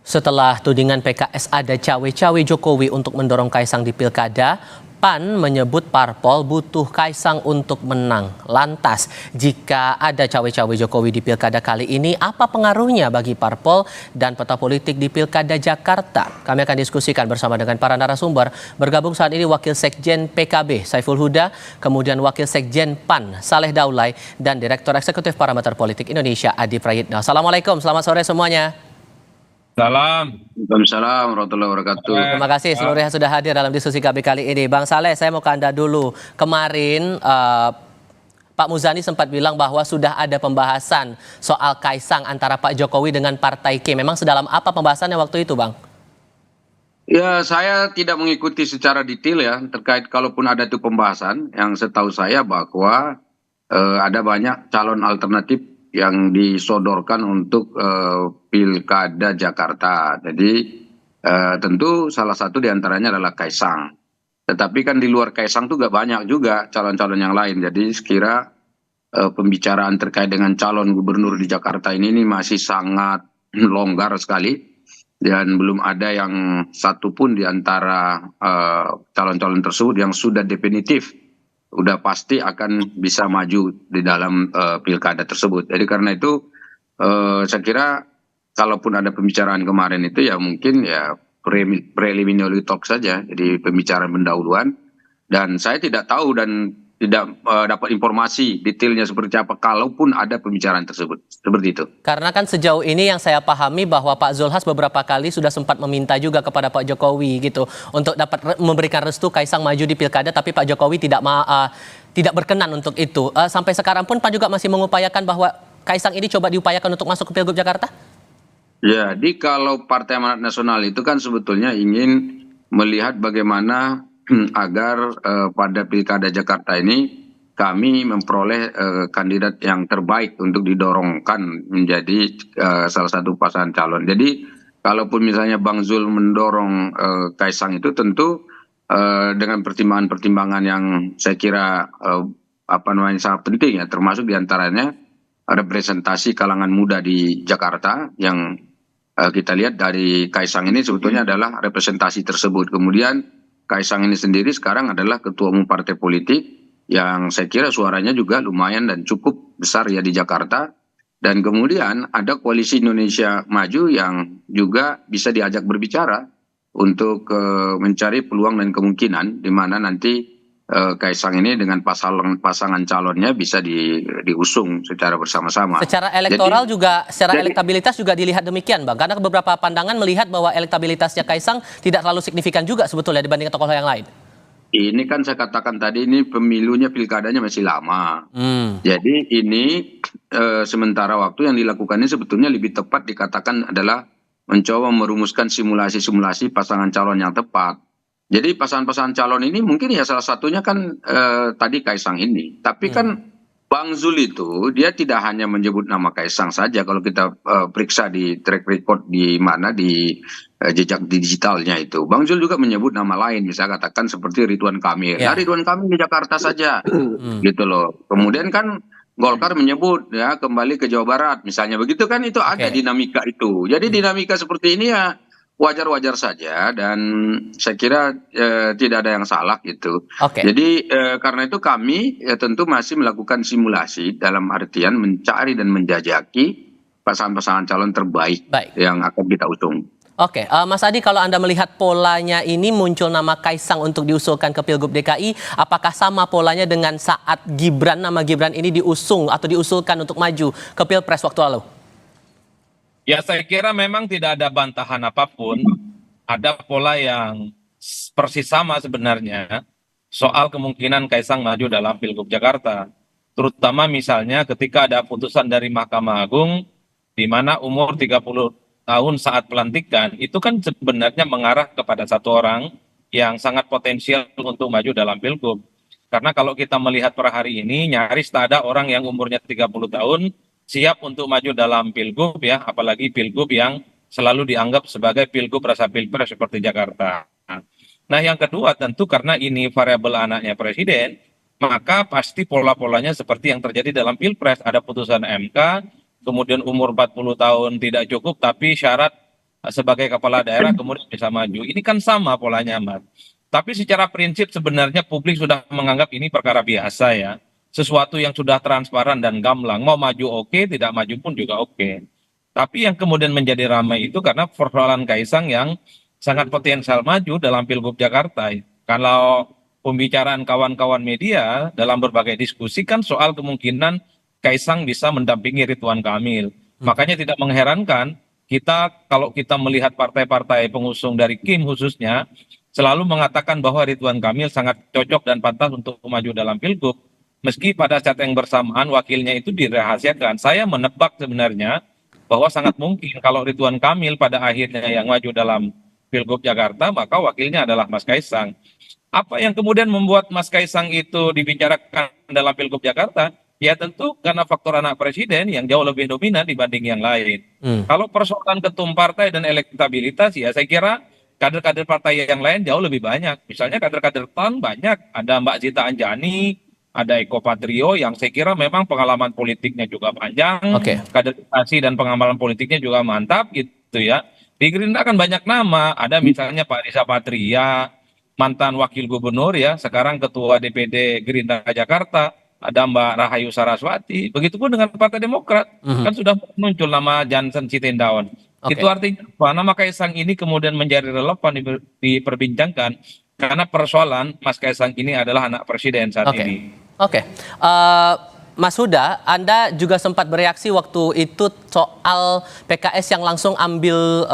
Setelah tudingan PKS ada cawe-cawe Jokowi untuk mendorong Kaisang di Pilkada, PAN menyebut parpol butuh Kaisang untuk menang. Lantas, jika ada cawe-cawe Jokowi di Pilkada kali ini, apa pengaruhnya bagi parpol dan peta politik di Pilkada Jakarta? Kami akan diskusikan bersama dengan para narasumber. Bergabung saat ini Wakil Sekjen PKB Saiful Huda, kemudian Wakil Sekjen PAN Saleh Daulay, dan Direktur Eksekutif Parameter Politik Indonesia Adi Prayitna. Assalamualaikum, selamat sore semuanya. Waalaikumsalam warahmatullahi wabarakatuh. Terima kasih seluruhnya sudah hadir dalam diskusi kami kali ini. Bang Saleh, saya mau ke Anda dulu. Kemarin Pak Muzani sempat bilang bahwa sudah ada pembahasan soal Kaisang antara Pak Jokowi dengan Partai K. Memang sedalam apa pembahasannya waktu itu, Bang? Ya, saya tidak mengikuti secara detail ya terkait kalaupun ada itu pembahasan. Yang setahu saya bahwa ada banyak calon alternatif yang disodorkan untuk Pilkada Jakarta. Jadi tentu salah satu diantaranya adalah Kaisang. Tetapi kan di luar Kaisang tuh gak banyak juga calon-calon yang lain. Jadi sekira pembicaraan terkait dengan calon gubernur di Jakarta ini masih sangat longgar sekali. Dan belum ada yang satupun di antara calon-calon tersebut yang sudah definitif, udah pasti akan bisa maju di dalam pilkada tersebut. Jadi karena itu saya kira kalaupun ada pembicaraan kemarin itu ya mungkin ya preliminary talk saja, jadi pembicaraan pendahuluan. Dan saya tidak tahu dan tidak dapat informasi detailnya seperti apa kalaupun ada pembicaraan tersebut. Seperti itu. Karena kan sejauh ini yang saya pahami bahwa Pak Zulhas beberapa kali sudah sempat meminta juga kepada Pak Jokowi gitu untuk dapat memberikan restu Kaisang maju di Pilkada, tapi Pak Jokowi tidak berkenan untuk itu. Sampai sekarang pun Pak juga masih mengupayakan bahwa Kaisang ini coba diupayakan untuk masuk ke Pilgub Jakarta? Jadi kalau Partai Amanat Nasional itu kan sebetulnya ingin melihat bagaimana agar pada Pilkada Jakarta ini kami memperoleh kandidat yang terbaik untuk didorongkan menjadi salah satu pasangan calon. Jadi kalaupun misalnya Bang Zul mendorong Kaisang itu tentu dengan pertimbangan-pertimbangan yang saya kira sangat penting ya, termasuk diantaranya representasi kalangan muda di Jakarta yang kita lihat dari Kaisang ini sebetulnya adalah representasi tersebut. Kemudian Kaisang ini sendiri sekarang adalah ketua umum partai politik yang saya kira suaranya juga lumayan dan cukup besar ya di Jakarta. Dan kemudian ada Koalisi Indonesia Maju yang juga bisa diajak berbicara untuk mencari peluang dan kemungkinan di mana nanti Kaisang ini dengan pasangan calonnya bisa diusung secara bersama-sama. Secara elektoral juga, secara elektabilitas juga dilihat demikian, Bang. Karena beberapa pandangan melihat bahwa elektabilitasnya Kaisang tidak terlalu signifikan juga sebetulnya dibandingkan tokoh yang lain. Ini kan saya katakan tadi ini pemilunya pilkadanya masih lama. Jadi ini sementara waktu yang dilakukan ini sebetulnya lebih tepat dikatakan adalah mencoba merumuskan simulasi-simulasi pasangan calon yang tepat. Jadi pasangan-pasangan calon ini mungkin ya salah satunya kan tadi Kaisang ini. Tapi kan Bang Zul itu dia tidak hanya menyebut nama Kaisang saja. Kalau kita periksa di track record di mana di jejak digitalnya itu. Bang Zul juga menyebut nama lain. Misalnya katakan seperti Ridwan Kamil. Nah, Ridwan Kamil di Jakarta saja. Gitu loh. Kemudian kan Golkar menyebut ya kembali ke Jawa Barat. Misalnya begitu kan itu ada dinamika itu. Jadi dinamika seperti ini ya wajar-wajar saja dan saya kira tidak ada yang salah gitu. Jadi karena itu kami tentu masih melakukan simulasi dalam artian mencari dan menjajaki pasangan-pasangan calon terbaik yang akan kita usung. Mas Adi, kalau Anda melihat polanya ini muncul nama Kaisang untuk diusulkan ke Pilgub DKI, apakah sama polanya dengan saat nama Gibran ini diusung atau diusulkan untuk maju ke Pilpres waktu lalu? Ya, saya kira memang tidak ada bantahan apapun. Ada pola yang persis sama sebenarnya soal kemungkinan Kaisang maju dalam Pilgub Jakarta. Terutama misalnya ketika ada putusan dari Mahkamah Agung di mana umur 30 tahun saat pelantikan itu kan sebenarnya mengarah kepada satu orang yang sangat potensial untuk maju dalam Pilgub. Karena kalau kita melihat per hari ini nyaris tak ada orang yang umurnya 30 tahun siap untuk maju dalam Pilgub ya, apalagi Pilgub yang selalu dianggap sebagai Pilgub rasa Pilpres seperti Jakarta. Nah yang kedua tentu karena ini variabel anaknya presiden, maka pasti pola-polanya seperti yang terjadi dalam Pilpres. Ada putusan MK, kemudian umur 40 tahun tidak cukup tapi syarat sebagai kepala daerah kemudian bisa maju. Ini kan sama polanya, Mas. Tapi secara prinsip sebenarnya publik sudah menganggap ini perkara biasa ya. Sesuatu yang sudah transparan dan gamblang. Mau maju oke, tidak maju pun juga oke. Tapi yang kemudian menjadi ramai itu karena persoalan Kaisang yang sangat potensial maju dalam Pilgub Jakarta. Kalau pembicaraan kawan-kawan media dalam berbagai diskusi kan soal kemungkinan Kaisang bisa mendampingi Ridwan Kamil. Makanya tidak mengherankan kalau kita melihat partai-partai pengusung dari Kim khususnya selalu mengatakan bahwa Ridwan Kamil sangat cocok dan pantas untuk maju dalam Pilgub. Meski pada saat yang bersamaan wakilnya itu dirahasiakan. Saya menebak sebenarnya bahwa sangat mungkin kalau Ridwan Kamil pada akhirnya yang maju dalam Pilgub Jakarta, maka wakilnya adalah Mas Kaisang. Apa yang kemudian membuat Mas Kaisang itu dibicarakan dalam Pilgub Jakarta? Ya tentu karena faktor anak presiden yang jauh lebih dominan dibanding yang lain. Kalau persoalan ketum partai dan elektabilitas, ya saya kira kader-kader partai yang lain jauh lebih banyak. Misalnya kader-kader PAN banyak, ada Mbak Zita Anjani, ada Eko Patrio yang saya kira memang pengalaman politiknya juga panjang, Oke. kaderisasi dan pengamalan politiknya juga mantap gitu ya. Di Gerindra kan banyak nama, ada misalnya Pak Riza Patria, mantan wakil gubernur ya, sekarang ketua DPD Gerindra Jakarta, ada Mbak Rahayu Saraswati, begitupun dengan Partai Demokrat, kan sudah muncul nama Johnson Sitindaun. Oke. Itu artinya apa? Nama Kaisang ini kemudian menjadi relevan diperbincangkan karena persoalan Mas Kaisang ini adalah anak presiden saat Oke. ini. Oke. Mas Huda, Anda juga sempat bereaksi waktu itu soal PKS yang langsung ambil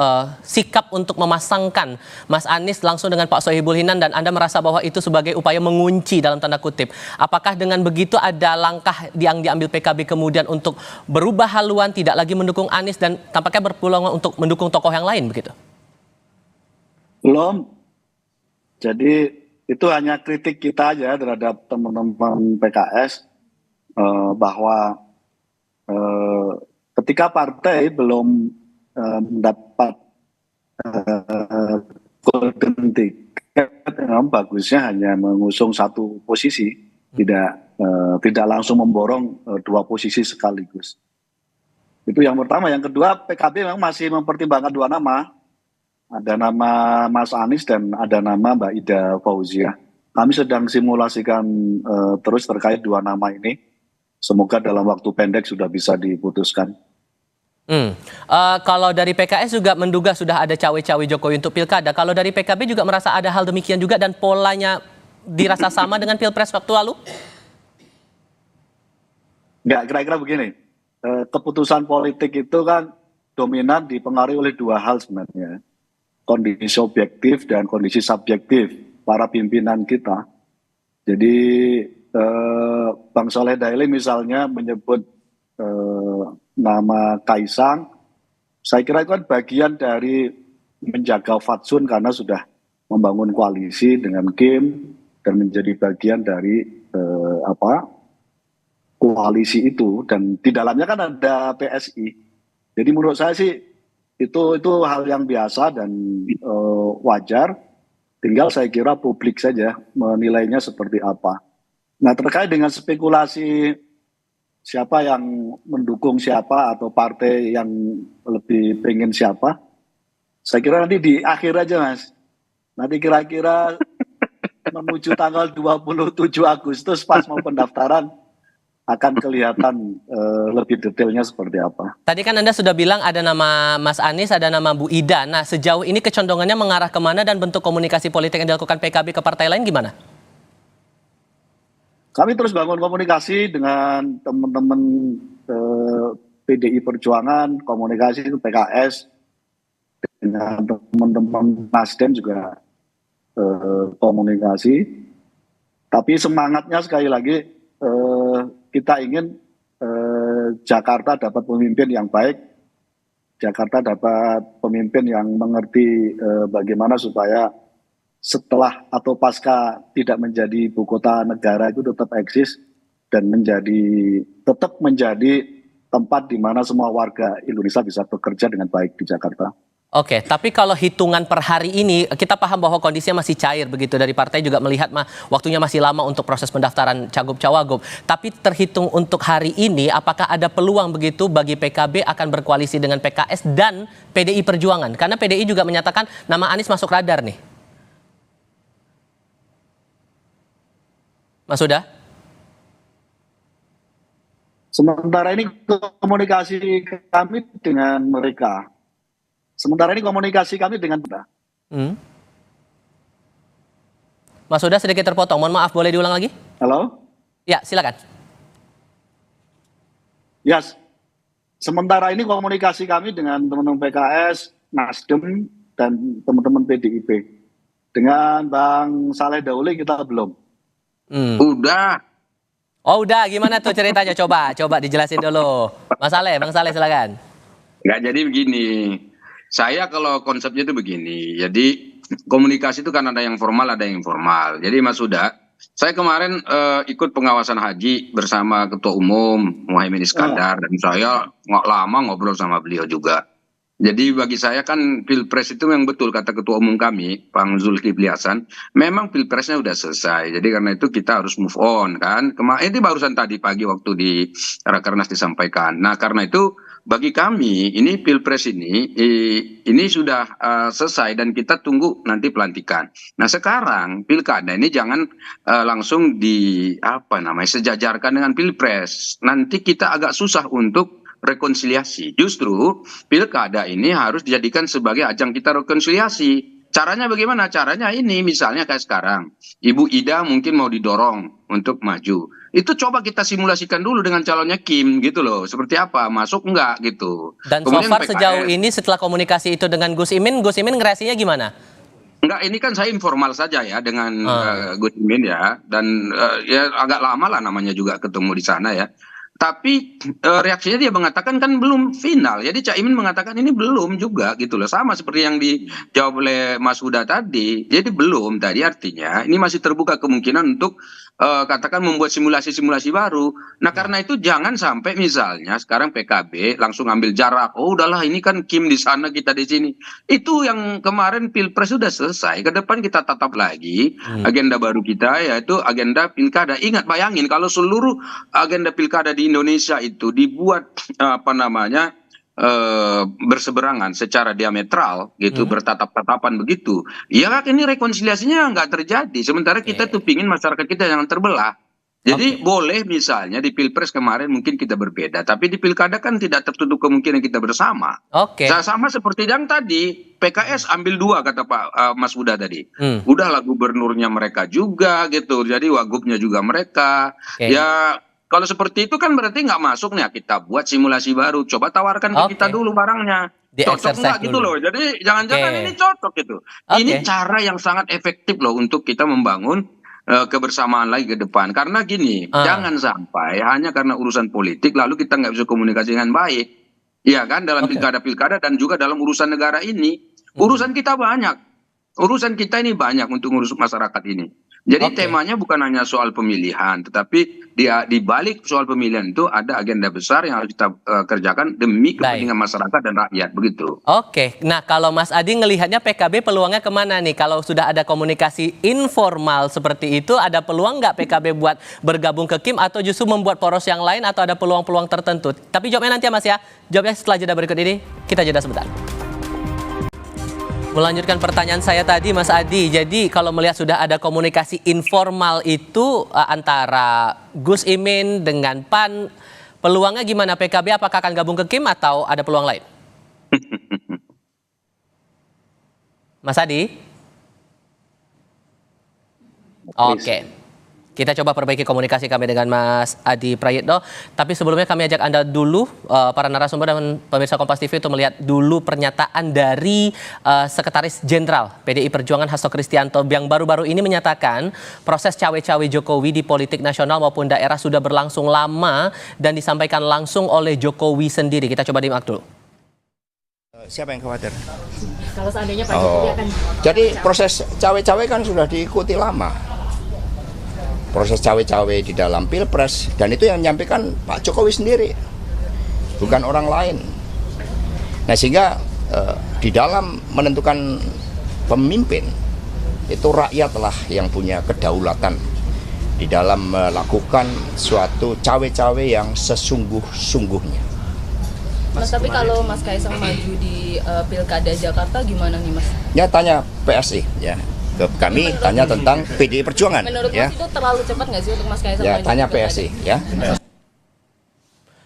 sikap untuk memasangkan Mas Anies langsung dengan Pak Sohibul Hinan, dan Anda merasa bahwa itu sebagai upaya mengunci dalam tanda kutip. Apakah dengan begitu ada langkah yang diambil PKB kemudian untuk berubah haluan, tidak lagi mendukung Anies dan tampaknya berpeluang untuk mendukung tokoh yang lain begitu? Belum. Jadi itu hanya kritik kita aja terhadap teman-teman PKS bahwa ketika partai belum mendapat golden ticket, memang bagusnya hanya mengusung satu posisi, tidak langsung memborong dua posisi sekaligus. Itu yang pertama. Yang kedua, PKB memang masih mempertimbangkan dua nama. Ada nama Mas Anies dan ada nama Mbak Ida Fauzia. Kami sedang simulasikan terus terkait dua nama ini. Semoga dalam waktu pendek sudah bisa diputuskan. Kalau dari PKS juga menduga sudah ada cawe-cawe Jokowi untuk pilkada. Kalau dari PKB juga merasa ada hal demikian juga dan polanya dirasa sama dengan Pilpres waktu lalu? Enggak, kira-kira begini. Keputusan politik itu kan dominan dipengaruhi oleh dua hal sebenarnya. Kondisi objektif dan kondisi subjektif para pimpinan kita. Jadi Bang Soleh Daily misalnya menyebut nama Kaisang, saya kira itu kan bagian dari menjaga fatsun karena sudah membangun koalisi dengan Kim dan menjadi bagian dari koalisi itu, dan di dalamnya kan ada PSI. Jadi menurut saya sih itu hal yang biasa dan wajar. Tinggal saya kira publik saja menilainya seperti apa. Nah, terkait dengan spekulasi siapa yang mendukung siapa atau partai yang lebih pengen siapa, saya kira nanti di akhir aja, Mas. Nanti kira-kira menuju tanggal 27 Agustus pas mau pendaftaran akan kelihatan lebih detailnya seperti apa. Tadi kan Anda sudah bilang ada nama Mas Anies, ada nama Bu Ida. Nah, sejauh ini kecondongannya mengarah kemana dan bentuk komunikasi politik yang dilakukan PKB ke partai lain gimana? Kami terus bangun komunikasi dengan teman-teman PDI Perjuangan, komunikasi itu PKS, dengan teman-teman Nasdem juga komunikasi. Tapi semangatnya sekali lagi kita ingin Jakarta dapat pemimpin yang baik, Jakarta dapat pemimpin yang mengerti bagaimana supaya setelah atau pasca tidak menjadi ibu kota negara itu tetap eksis dan tetap menjadi tempat di mana semua warga Indonesia bisa bekerja dengan baik di Jakarta. Oke, tapi kalau hitungan per hari ini, kita paham bahwa kondisinya masih cair begitu. Dari partai juga melihat waktunya masih lama untuk proses pendaftaran Cagup-Cawagup. Tapi terhitung untuk hari ini, apakah ada peluang begitu bagi PKB akan berkoalisi dengan PKS dan PDI Perjuangan? Karena PDI juga menyatakan nama Anies masuk radar nih. Mas Huda? Sementara ini komunikasi kami dengan mereka. Mas Huda sedikit terpotong. Mohon maaf, boleh diulang lagi? Halo? Ya, silakan. Yes. Sementara ini komunikasi kami dengan teman-teman PKS, Nasdem, dan teman-teman PDIP. Dengan Bang Saleh Daule kita belum. Udah. Oh udah, gimana tuh ceritanya? Coba dijelasin dulu. Bang Saleh silakan. Nggak, jadi begini. Saya kalau konsepnya itu begini. Jadi komunikasi itu kan ada yang formal, ada yang informal. Jadi Mas Huda, saya kemarin ikut pengawasan haji bersama Ketua Umum Muhaimin Iskandar. Dan saya nggak lama ngobrol sama beliau juga. Jadi bagi saya kan Pilpres itu yang betul kata Ketua Umum kami, Bang Zulkifli Hasan, memang Pilpresnya udah selesai. Jadi karena itu kita harus move on kan. Ini barusan tadi pagi waktu di Rakernas disampaikan. Nah karena itu bagi kami ini Pilpres ini sudah selesai dan kita tunggu nanti pelantikan. Nah sekarang Pilkada ini jangan langsung sejajarkan dengan Pilpres. Nanti kita agak susah untuk rekonsiliasi. Justru Pilkada ini harus dijadikan sebagai ajang kita rekonsiliasi. Caranya bagaimana? Caranya ini misalnya kayak sekarang. Ibu Ida mungkin mau didorong untuk maju. Itu coba kita simulasikan dulu dengan calonnya Kim gitu loh. Seperti apa? Masuk enggak gitu. Dan Kemudian so far PKS, sejauh ini setelah komunikasi itu dengan Gus Imin ngerasinya gimana? Enggak, ini kan saya informal saja ya dengan Gus Imin ya. Dan ya agak lama lah namanya juga ketemu di sana ya. Tapi reaksinya dia mengatakan kan belum final. Jadi Cak Imin mengatakan ini belum juga gitu loh. Sama seperti yang dijawab oleh Mas Huda tadi. Jadi belum tadi artinya ini masih terbuka kemungkinan untuk katakan membuat simulasi-simulasi baru. Nah karena itu jangan sampai misalnya sekarang PKB langsung ambil jarak. Oh udahlah ini kan Kim di sana kita di sini. Itu yang kemarin Pilpres sudah selesai. Ke depan kita tatap lagi agenda baru kita yaitu agenda Pilkada. Ingat bayangin kalau seluruh agenda Pilkada di Indonesia itu dibuat berseberangan secara diametral gitu, bertatap-tatapan begitu. Ya ini rekonsiliasinya nggak terjadi. Sementara kita tuh pingin masyarakat kita jangan terbelah. Jadi boleh misalnya di Pilpres kemarin mungkin kita berbeda, tapi di Pilkada kan tidak tertutup kemungkinan kita bersama. Sama seperti yang tadi PKS ambil dua kata Pak Mas Huda tadi. Udahlah gubernurnya mereka juga gitu, jadi wagubnya juga mereka. Ya kalau seperti itu kan berarti nggak masuk nih. Kita buat simulasi baru, coba tawarkan ke kita dulu barangnya. Cocok nggak gitu loh. Jadi jangan-jangan ini cocok gitu. Ini cara yang sangat efektif loh untuk kita membangun kebersamaan lagi ke depan. Karena gini, jangan sampai hanya karena urusan politik lalu kita nggak bisa komunikasi dengan baik. Iya kan, dalam pilkada-pilkada dan juga dalam urusan negara ini. Urusan kita banyak. Urusan kita ini banyak untuk ngurus masyarakat ini. Jadi temanya bukan hanya soal pemilihan, tetapi di balik soal pemilihan itu ada agenda besar yang harus kita kerjakan demi kepentingan masyarakat dan rakyat, begitu. Nah kalau Mas Adi ngelihatnya PKB peluangnya kemana nih? Kalau sudah ada komunikasi informal seperti itu, ada peluang nggak PKB buat bergabung ke Kim atau justru membuat poros yang lain atau ada peluang-peluang tertentu? Tapi jawabnya nanti ya Mas ya. Jawabnya setelah jeda berikut ini, kita jeda sebentar. Melanjutkan pertanyaan saya tadi Mas Adi, jadi kalau melihat sudah ada komunikasi informal itu antara Gus Imin dengan PAN, peluangnya gimana PKB? Apakah akan gabung ke Kim atau ada peluang lain? Mas Adi? Kita coba perbaiki komunikasi kami dengan Mas Adi Prayitno. Tapi sebelumnya kami ajak Anda dulu, para narasumber dan pemirsa Kompas TV, untuk melihat dulu pernyataan dari Sekretaris Jenderal PDI Perjuangan Hasto Kristianto yang baru-baru ini menyatakan proses cawe-cawe Jokowi di politik nasional maupun daerah sudah berlangsung lama dan disampaikan langsung oleh Jokowi sendiri. Kita coba disimak dulu. Siapa yang khawatir? Kalau seandainya Pak Jokowi akan... Jadi proses cawe-cawe kan sudah diikuti lama. Proses cawe-cawe di dalam Pilpres, dan itu yang menyampaikan Pak Jokowi sendiri, bukan orang lain. Nah sehingga di dalam menentukan pemimpin itu rakyatlah yang punya kedaulatan di dalam melakukan suatu cawe-cawe yang sesungguh-sungguhnya. Mas, tapi kalau Mas Kaisang maju di Pilkada Jakarta gimana nih Mas? Ya tanya PSI ya. Ke kami tanya tentang PDI Perjuangan. Menurut ya. Mas itu terlalu cepat nggak sih untuk Mas Kaisang Ya maju tanya di Pilkada? PSI ya.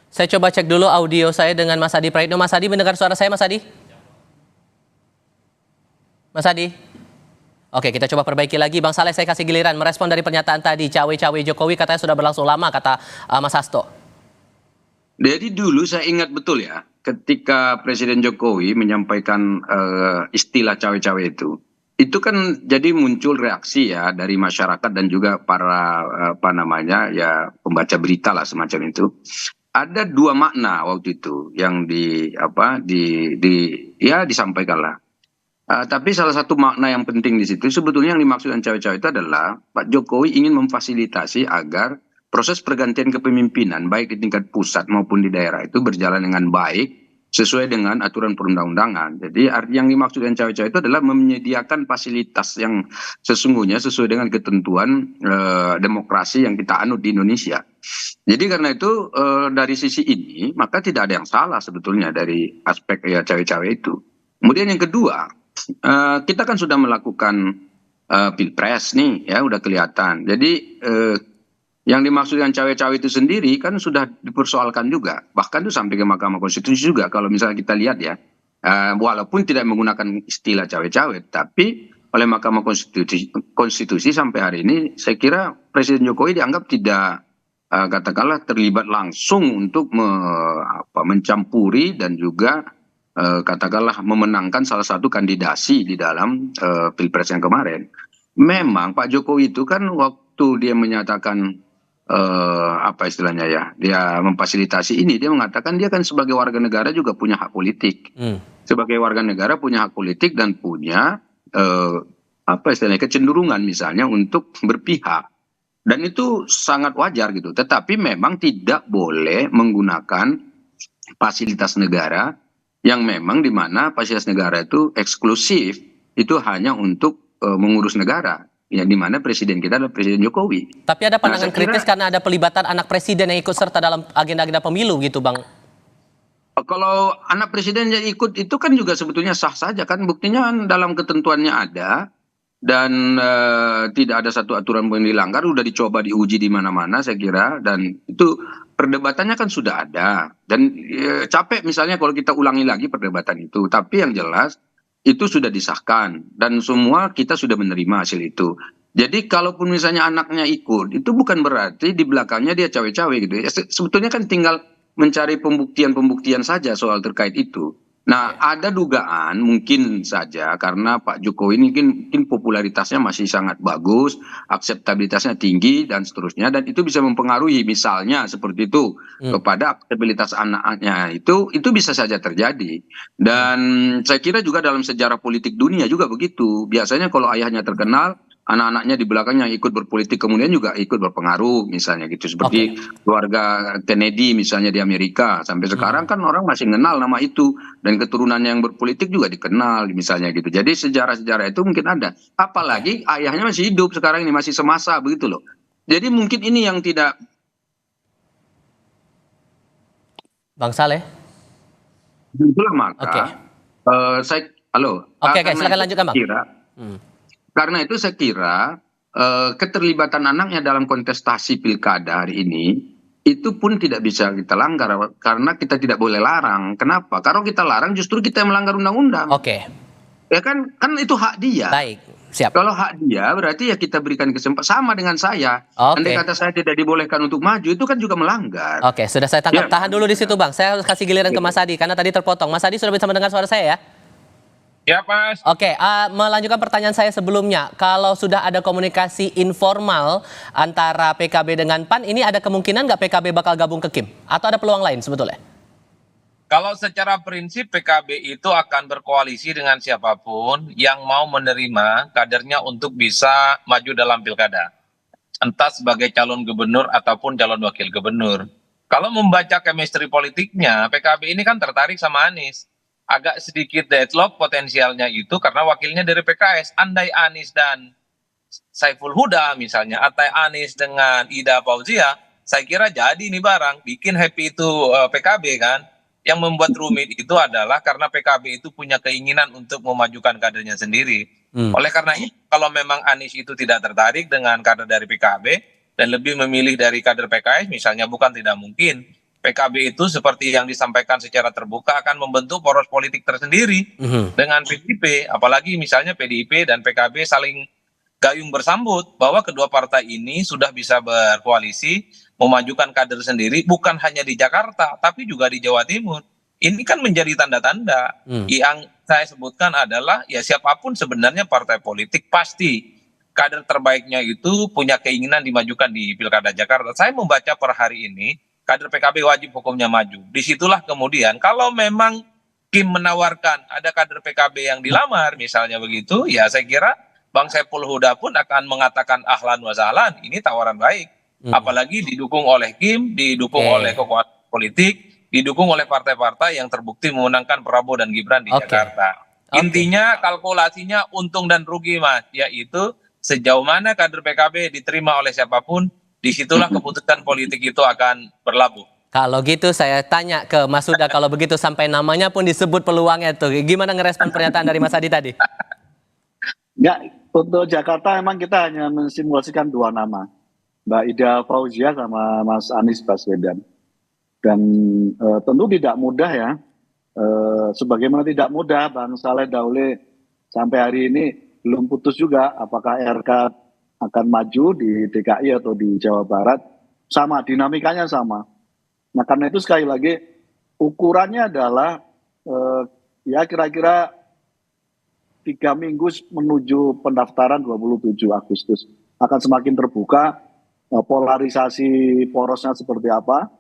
Saya coba cek dulu audio saya dengan Mas Adi Praitno. Mas Adi mendengar suara saya, Mas Adi? Mas Adi? Oke, kita coba perbaiki lagi. Bang Saleh, saya kasih giliran merespon dari pernyataan tadi. Cawe-cawe Jokowi katanya sudah berlangsung lama, kata Mas Hasto. Jadi dulu saya ingat betul ya, ketika Presiden Jokowi menyampaikan istilah cawe-cawe itu kan jadi muncul reaksi ya dari masyarakat dan juga para pembaca berita lah semacam itu. Ada dua makna waktu itu yang disampaikan lah. Tapi salah satu makna yang penting di situ sebetulnya yang dimaksudkan cawe-cawe itu adalah Pak Jokowi ingin memfasilitasi agar proses pergantian kepemimpinan baik di tingkat pusat maupun di daerah itu berjalan dengan baik sesuai dengan aturan perundang-undangan. Jadi yang dimaksudkan cawe-cawe itu adalah menyediakan fasilitas yang sesungguhnya sesuai dengan ketentuan demokrasi yang kita anut di Indonesia. Jadi karena itu dari sisi ini maka tidak ada yang salah sebetulnya dari aspek ya cawe-cawe itu. Kemudian yang kedua, kita kan sudah melakukan pilpres nih ya udah kelihatan. Jadi yang dimaksudkan cawe-cawe itu sendiri kan sudah dipersoalkan juga, bahkan itu sampai ke Mahkamah Konstitusi juga kalau misalnya kita lihat ya, walaupun tidak menggunakan istilah cawe-cawe, tapi oleh Mahkamah Konstitusi sampai hari ini saya kira Presiden Jokowi dianggap tidak katakanlah terlibat langsung untuk mencampuri dan juga katakanlah memenangkan salah satu kandidasi di dalam pilpres yang kemarin. Memang Pak Jokowi itu kan waktu dia menyatakan istilahnya ya, dia memfasilitasi ini, dia mengatakan dia kan sebagai warga negara juga punya hak politik. Sebagai warga negara punya hak politik dan punya istilahnya kecenderungan misalnya untuk berpihak. Dan itu sangat wajar gitu. Tetapi memang tidak boleh menggunakan fasilitas negara yang memang di mana fasilitas negara itu eksklusif, itu hanya untuk mengurus negara, ya di mana presiden kita adalah Presiden Jokowi. Tapi ada pandangan kritis karena ada pelibatan anak presiden yang ikut serta dalam agenda-agenda pemilu gitu, Bang. Kalau anak presiden yang ikut itu kan juga sebetulnya sah saja kan, buktinya dalam ketentuannya ada dan tidak ada satu aturan pun yang dilanggar, udah dicoba diuji di mana-mana saya kira, dan itu perdebatannya kan sudah ada dan capek misalnya kalau kita ulangi lagi perdebatan itu, tapi yang jelas itu sudah disahkan dan semua kita sudah menerima hasil itu. Jadi kalaupun misalnya anaknya ikut, itu bukan berarti di belakangnya dia cawe-cawe gitu ya. Sebetulnya kan tinggal mencari pembuktian-pembuktian saja soal terkait itu. Nah, ada dugaan mungkin saja karena Pak Jokowi ini mungkin popularitasnya masih sangat bagus, akseptabilitasnya tinggi dan seterusnya, dan itu bisa mempengaruhi misalnya seperti itu kepada akseptabilitas anak-anaknya, itu bisa saja terjadi. Dan saya kira juga dalam sejarah politik dunia juga begitu. Biasanya kalau ayahnya terkenal, anak-anaknya di belakangnya ikut berpolitik kemudian juga ikut berpengaruh misalnya gitu, seperti keluarga Kennedy misalnya di Amerika sampai sekarang kan orang masih kenal nama itu dan keturunannya yang berpolitik juga dikenal misalnya gitu. Jadi sejarah-sejarah itu mungkin ada, apalagi ayahnya masih hidup sekarang ini, masih semasa begitu loh. Jadi mungkin ini yang tidak. Bang Saleh. Itulah maka silakan lanjutkan, Bang. Karena itu saya kira keterlibatan anaknya dalam kontestasi pilkada hari ini itu pun tidak bisa kita langgar karena kita tidak boleh larang. Kenapa? Kalau kita larang justru kita yang melanggar undang-undang. Oke. Ya kan itu hak dia. Baik, siap. Kalau hak dia berarti ya kita berikan kesempatan, sama dengan saya. Andai kata saya tidak dibolehkan untuk maju itu kan juga melanggar. Oke, sudah saya tangkap. Tahan dulu di situ, Bang. Saya harus kasih giliran ke Mas Adi karena tadi terpotong. Mas Adi sudah bisa mendengar suara saya ya? Ya, Mas. Oke, melanjutkan pertanyaan saya sebelumnya. Kalau sudah ada komunikasi informal antara PKB dengan PAN, ini ada kemungkinan nggak PKB bakal gabung ke KIM? Atau ada peluang lain sebetulnya? Kalau secara prinsip PKB itu akan berkoalisi dengan siapapun yang mau menerima kadernya untuk bisa maju dalam pilkada. Entah sebagai calon gubernur ataupun calon wakil gubernur. Kalau membaca chemistry politiknya, PKB ini kan tertarik sama Anies. agak sedikit deadlock potensialnya itu karena wakilnya dari PKS. Andai Anies dan Saiful Huda misalnya, atau Anies dengan Ida Fauzia, saya kira jadi nih barang, bikin happy itu PKB kan. Yang membuat rumit itu adalah karena PKB itu punya keinginan untuk memajukan kadernya sendiri. Oleh karena itu, kalau memang Anies itu tidak tertarik dengan kader dari PKB dan lebih memilih dari kader PKS, misalnya, bukan tidak mungkin PKB itu seperti yang disampaikan secara terbuka akan membentuk poros politik tersendiri dengan PDIP, apalagi misalnya PDIP dan PKB saling gayung bersambut bahwa kedua partai ini sudah bisa berkoalisi memajukan kader sendiri bukan hanya di Jakarta tapi juga di Jawa Timur. Ini kan menjadi tanda-tanda. Yang saya sebutkan adalah ya siapapun sebenarnya partai politik pasti kader terbaiknya itu punya keinginan dimajukan di Pilkada Jakarta. Saya membaca per hari ini kader PKB wajib hukumnya maju. Disitulah kemudian kalau memang Kim menawarkan ada kader PKB yang dilamar misalnya begitu, ya saya kira Bang Saiful Huda pun akan mengatakan ahlan wa sahlan, ini tawaran baik. Apalagi didukung oleh Kim, didukung oleh kekuatan politik, didukung oleh partai-partai yang terbukti memenangkan Prabowo dan Gibran di Jakarta. Intinya kalkulasinya untung dan rugi, Mas, yaitu sejauh mana kader PKB diterima oleh siapapun, disitulah keputusan politik itu akan berlabuh. Kalau gitu saya tanya ke Mas Huda, kalau begitu sampai namanya pun disebut peluangnya tuh, gimana ngerespon pernyataan dari Mas Adi tadi? Ya, untuk Jakarta memang kita hanya mensimulasikan 2 nama, Mbak Ida Fauzia sama Mas Anies Baswedan. Dan tentu tidak mudah ya, sebagaimana tidak mudah Bang Saleh Daule sampai hari ini belum putus juga apakah RK akan maju di DKI atau di Jawa Barat, sama dinamikanya sama. Nah karena itu sekali lagi ukurannya adalah ya kira-kira 3 minggu menuju pendaftaran 27 Agustus akan semakin terbuka polarisasi porosnya seperti apa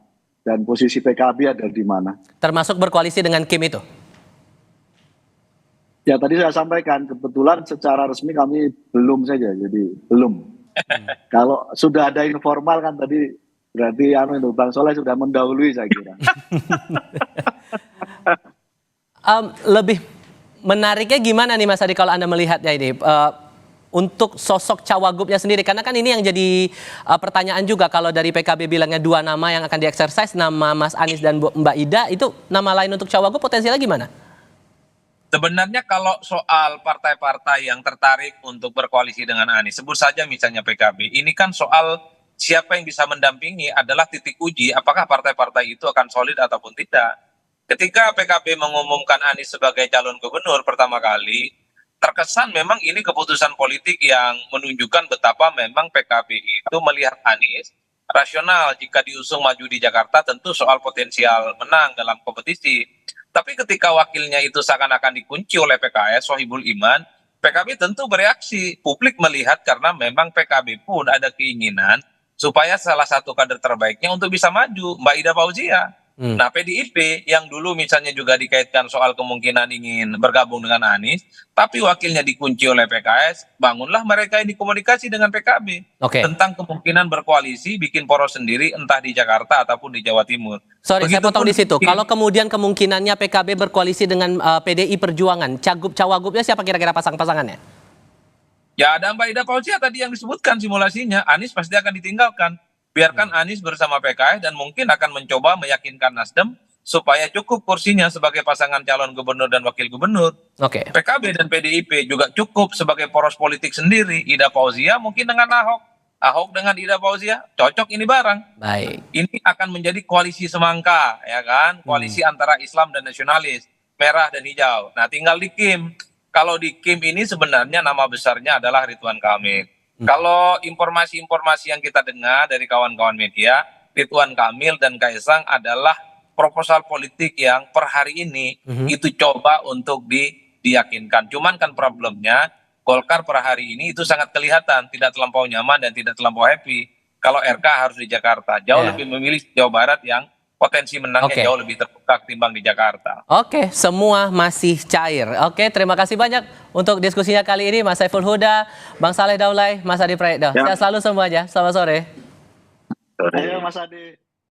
dan posisi PKB ada di mana. Termasuk berkoalisi dengan Kim itu? Ya tadi saya sampaikan kebetulan secara resmi kami belum saja, jadi belum. Kalau sudah ada informal kan tadi berarti Bang Soleh sudah mendahului saya kira. Lebih menariknya gimana nih Mas Adi kalau Anda melihatnya ini untuk sosok cawagupnya sendiri, karena kan ini yang jadi pertanyaan juga kalau dari PKB bilangnya 2 nama yang akan dieksersis, nama Mas Anies dan Mbak Ida, itu nama lain untuk cawagup potensialnya gimana? Sebenarnya kalau soal partai-partai yang tertarik untuk berkoalisi dengan Anies, sebut saja misalnya PKB, ini kan soal siapa yang bisa mendampingi adalah titik uji apakah partai-partai itu akan solid ataupun tidak. Ketika PKB mengumumkan Anies sebagai calon gubernur pertama kali, terkesan memang ini keputusan politik yang menunjukkan betapa memang PKB itu melihat Anies rasional jika diusung maju di Jakarta, tentu soal potensial menang dalam kompetisi. Tapi ketika wakilnya itu seakan-akan dikunci oleh PKS, Sohibul Iman, PKB tentu bereaksi. Publik melihat karena memang PKB pun ada keinginan supaya salah satu kader terbaiknya untuk bisa maju, Mbak Ida Fauzia. Nah PDIP yang dulu misalnya juga dikaitkan soal kemungkinan ingin bergabung dengan Anies, tapi wakilnya dikunci oleh PKS, bangunlah mereka ini komunikasi dengan PKB tentang kemungkinan berkoalisi, bikin poros sendiri entah di Jakarta ataupun di Jawa Timur. Sorry, saya potong di situ. Kalau kemudian kemungkinannya PKB berkoalisi dengan PDI Perjuangan, cagup-cawagupnya siapa kira-kira pasang-pasangannya? Ya ada Mbak Ida Fauzia tadi yang disebutkan simulasinya, Anies pasti akan ditinggalkan. Biarkan Anies bersama PKS dan mungkin akan mencoba meyakinkan Nasdem supaya cukup kursinya sebagai pasangan calon gubernur dan wakil gubernur. PKB dan PDIP juga cukup sebagai poros politik sendiri. Ida Fauzia mungkin dengan Ahok, Ahok dengan Ida Fauzia, cocok ini barang. Baik. Ini akan menjadi koalisi semangka, ya kan? Koalisi antara Islam dan nasionalis, merah dan hijau. Nah tinggal di Kim. Kalau di Kim ini sebenarnya nama besarnya adalah Ridwan Kamil. Kalau informasi-informasi yang kita dengar dari kawan-kawan media, Ridwan Kamil dan Kaisang adalah proposal politik yang per hari ini itu coba untuk diyakinkan. Cuman kan problemnya Golkar per hari ini itu sangat kelihatan tidak terlampau nyaman dan tidak terlampau happy. Kalau RK harus di Jakarta, jauh lebih memilih Jawa Barat yang potensi menangnya jauh lebih terbuka ketimbang di Jakarta. Semua masih cair. Terima kasih banyak untuk diskusinya kali ini Mas Saiful Huda, Bang Saleh Daulay, Mas Adi Praetno. Sehat selalu semuanya. Selamat sore. Ayo Mas Adi.